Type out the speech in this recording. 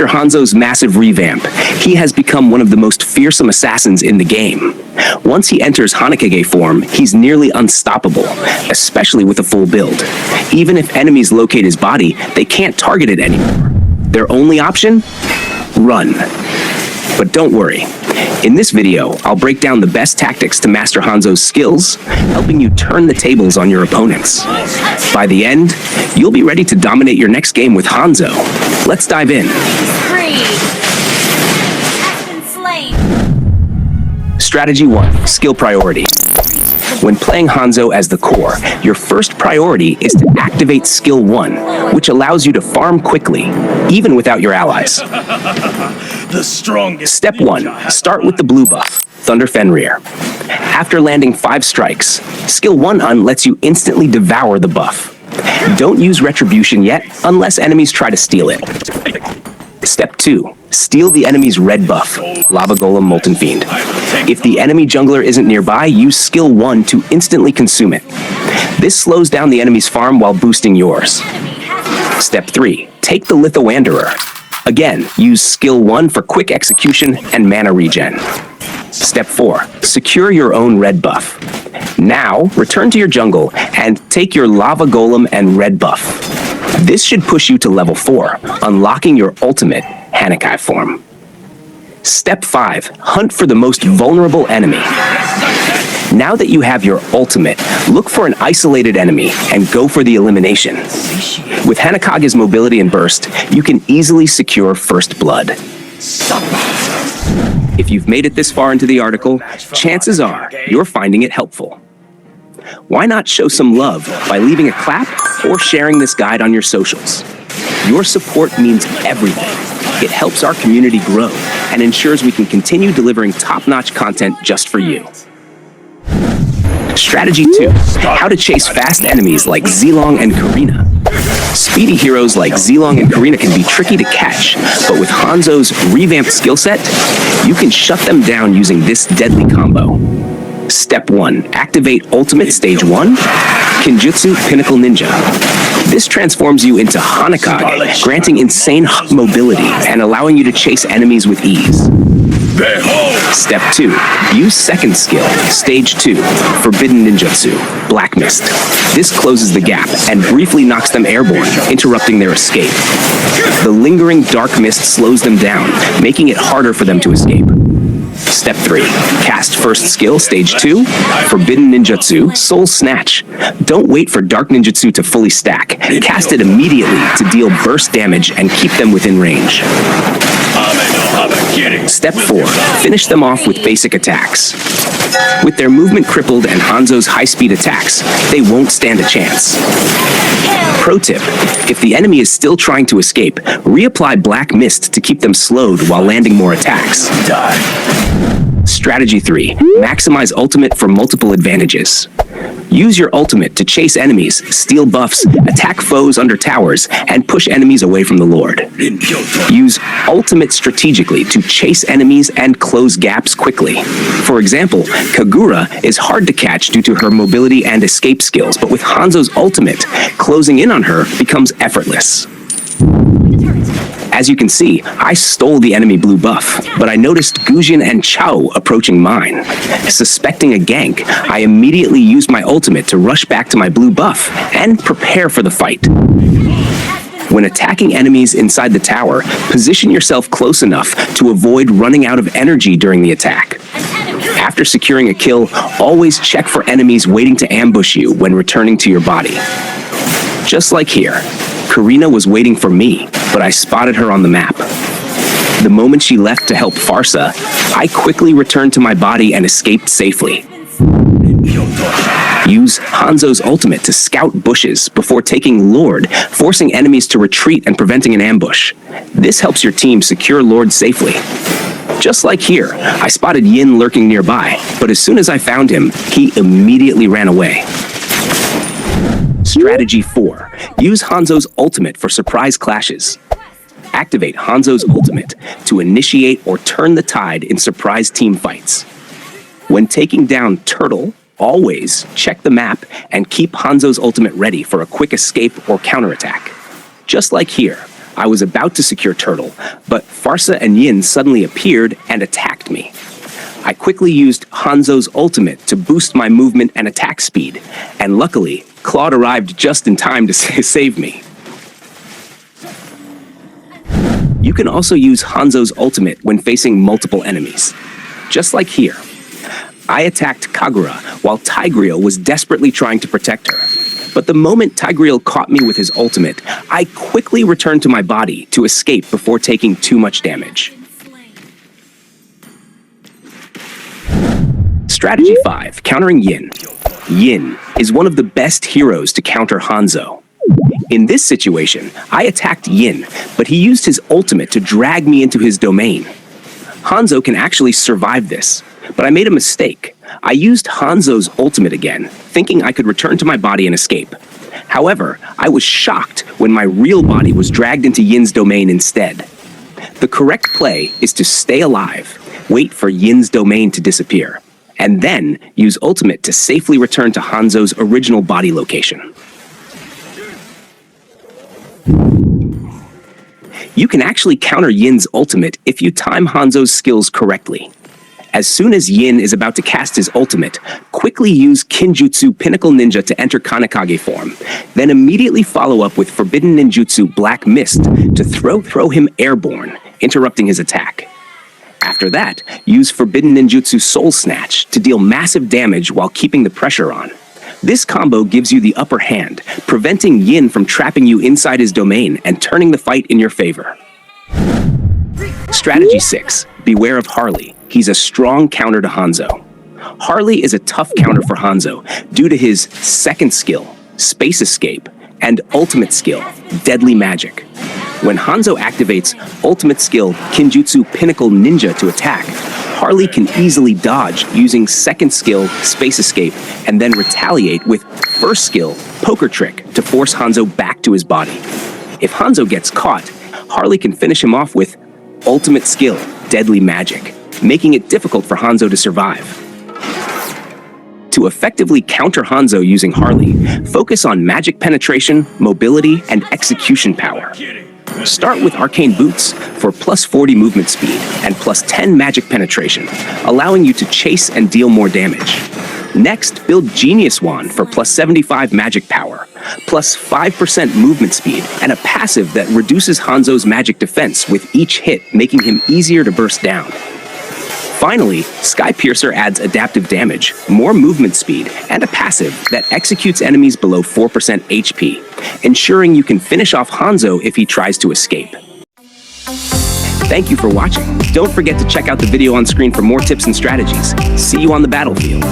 After Hanzo's massive revamp, he has become one of the most fearsome assassins in the game. Once he enters Hanekage form, he's nearly unstoppable, especially with a full build. Even if enemies locate his body, they can't target it anymore. Their only option? Run. But don't worry. In this video, I'll break down the best tactics to master Hanzo's skills, helping you turn the tables on your opponents. By the end, you'll be ready to dominate your next game with Hanzo. Let's dive in. Strategy 1. Skill priority. When playing Hanzo as the core, your first priority is to activate Skill 1, which allows you to farm quickly, even without your allies. The strongest. Step 1. Start with the blue buff, Thunder Fenrir. After landing 5 strikes, Skill 1 lets you instantly devour the buff. Don't use Retribution yet, unless enemies try to steal it. Step 2. Steal the enemy's red buff, Lava Golem Molten Fiend. If the enemy jungler isn't nearby, use Skill 1 to instantly consume it. This slows down the enemy's farm while boosting yours. Step 3. Take the Lithowanderer. Again, use Skill 1 for quick execution and mana regen. Step 4. Secure your own red buff. Now, return to your jungle and take your Lava Golem and red buff. This should push you to level 4, unlocking your ultimate Hanekage form. Step 5. Hunt for the most vulnerable enemy. Now that you have your ultimate, look for an isolated enemy and go for the elimination. With Hanekage's mobility and burst, you can easily secure first blood. If you've made it this far into the article, chances are you're finding it helpful. Why not show some love by leaving a clap or sharing this guide on your socials? Your support means everything. It helps our community grow and ensures we can continue delivering top-notch content just for you. Strategy 2. How to chase fast enemies like Zilong and Karina. Speedy heroes like Zilong and Karina can be tricky to catch, but with Hanzo's revamped skill set, you can shut them down using this deadly combo. Step 1. Activate Ultimate Stage 1, Kinjutsu Pinnacle Ninja. This transforms you into Hanekage, granting insane mobility and allowing you to chase enemies with ease. Step 2. Use second skill, Stage 2, Forbidden Ninjutsu, Black Mist. This closes the gap and briefly knocks them airborne, interrupting their escape. The lingering dark mist slows them down, making it harder for them to escape. Step 3. Cast first skill, Stage 2, Forbidden Ninjutsu, Soul Snatch. Don't wait for Dark Ninjutsu to fully stack. Cast it immediately to deal burst damage and keep them within range. Step 4. Finish them off with basic attacks. With their movement crippled and Hanzo's high-speed attacks, they won't stand a chance. Pro tip: if the enemy is still trying to escape, reapply Black Mist to keep them slowed while landing more attacks. Strategy 3. Maximize ultimate for multiple advantages. Use your ultimate to chase enemies, steal buffs, attack foes under towers, and push enemies away from the Lord. Use ultimate strategically to chase enemies and close gaps quickly. For example, Kagura is hard to catch due to her mobility and escape skills, but with Hanzo's ultimate, closing in on her becomes effortless. As you can see, I stole the enemy blue buff, but I noticed Gujin and Chao approaching mine. Suspecting a gank, I immediately used my ultimate to rush back to my blue buff and prepare for the fight. When attacking enemies inside the tower, position yourself close enough to avoid running out of energy during the attack. After securing a kill, always check for enemies waiting to ambush you when returning to your body. Just like here, Karina was waiting for me, but I spotted her on the map. The moment she left to help Farsa, I quickly returned to my body and escaped safely. Use Hanzo's ultimate to scout bushes before taking Lord, forcing enemies to retreat and preventing an ambush. This helps your team secure Lord safely. Just like here, I spotted Yin lurking nearby, but as soon as I found him, he immediately ran away. Strategy 4. Use Hanzo's ultimate for surprise clashes. Activate Hanzo's ultimate to initiate or turn the tide in surprise team fights. When taking down Turtle, always check the map and keep Hanzo's ultimate ready for a quick escape or counterattack. Just like here, I was about to secure Turtle, but Farsa and Yin suddenly appeared and attacked me. I quickly used Hanzo's ultimate to boost my movement and attack speed, and luckily, Claude arrived just in time to save me. You can also use Hanzo's ultimate when facing multiple enemies. Just like here. I attacked Kagura while Tigreal was desperately trying to protect her. But the moment Tigreal caught me with his ultimate, I quickly returned to my body to escape before taking too much damage. Strategy 5. Countering Yin. Yin is one of the best heroes to counter Hanzo. In this situation, I attacked Yin, but he used his ultimate to drag me into his domain. Hanzo can actually survive this, but I made a mistake. I used Hanzo's ultimate again, thinking I could return to my body and escape. However, I was shocked when my real body was dragged into Yin's domain instead. The correct play is to stay alive, wait for Yin's domain to disappear, and then use ultimate to safely return to Hanzo's original body location. You can actually counter Yin's ultimate if you time Hanzo's skills correctly. As soon as Yin is about to cast his ultimate, quickly use Kinjutsu Pinnacle Ninja to enter Hanekage form, then immediately follow up with Forbidden Ninjutsu Black Mist to throw him airborne, interrupting his attack. After that, use Forbidden Ninjutsu Soul Snatch to deal massive damage while keeping the pressure on. This combo gives you the upper hand, preventing Yin from trapping you inside his domain and turning the fight in your favor. Strategy 6. Beware of Harley. He's a strong counter to Hanzo. Harley is a tough counter for Hanzo due to his second skill, Space Escape, and ultimate skill, Deadly Magic. When Hanzo activates ultimate skill Kinjutsu Pinnacle Ninja to attack, Harley can easily dodge using second skill Space Escape and then retaliate with first skill Poker Trick to force Hanzo back to his body. If Hanzo gets caught, Harley can finish him off with ultimate skill Deadly Magic, making it difficult for Hanzo to survive. To effectively counter Hanzo using Harley, focus on magic penetration, mobility, and execution power. Start with Arcane Boots for plus 40 movement speed and plus 10 magic penetration, allowing you to chase and deal more damage. Next, build Genius Wand for plus 75 magic power, plus 5% movement speed, and a passive that reduces Hanzo's magic defense with each hit, making him easier to burst down. Finally, Sky Piercer adds adaptive damage, more movement speed, and a passive that executes enemies below 4% HP, ensuring you can finish off Hanzo if he tries to escape. Thank you for watching. Don't forget to check out the video on screen for more tips and strategies. See you on the battlefield.